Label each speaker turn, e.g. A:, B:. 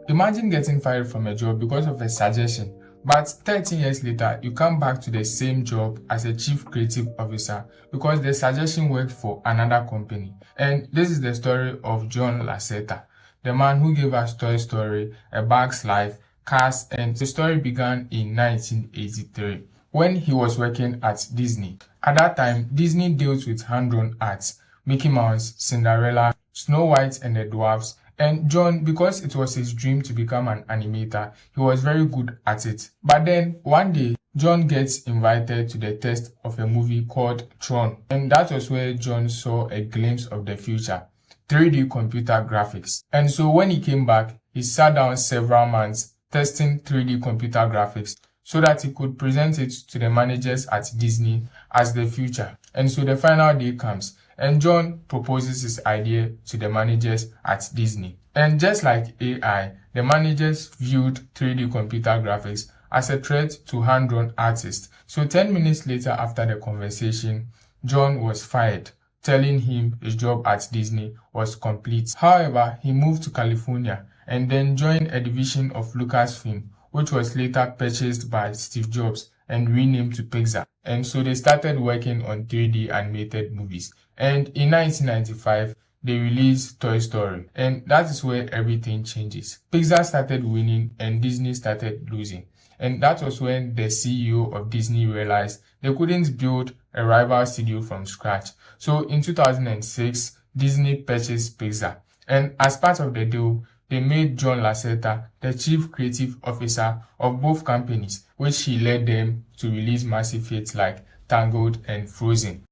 A: Imagine getting fired from a job because of a suggestion, but 13 years later, you come back to the same job as a chief creative officer because the suggestion worked for another company. And this is the story of John Lasseter, the man who gave us Toy Story, A Bug's Life, Cars, and the story began in 1983 when he was working at Disney. At that time, Disney dealt with hand-drawn arts, Mickey Mouse, Cinderella, Snow White and the Dwarfs, and John, because it was his dream to become an animator, he was very good at it. But then one day, John gets invited to the test of a movie called Tron, and that was where John saw a glimpse of the future, 3D computer graphics. And so when he came back, he sat down several months testing 3D computer graphics so that he could present it to the managers at Disney as the future. And so the final day comes, and John proposes his idea to the managers at Disney. And just like AI, the managers viewed 3D computer graphics as a threat to hand-drawn artists. So 10 minutes later after the conversation, John was fired, telling him his job at Disney was complete. However, he moved to California and then joined a division of Lucasfilm, which was later purchased by Steve Jobs and renamed to Pixar. And so they started working on 3D animated movies. And in 1995, they released Toy Story. And that is where everything changes. Pixar started winning and Disney started losing. And that was when the CEO of Disney realized they couldn't build a rival studio from scratch. So in 2006, Disney purchased Pixar. And as part of the deal, they made John Lasseter the chief creative officer of both companies, which he led them to release massive hits like Tangled and Frozen.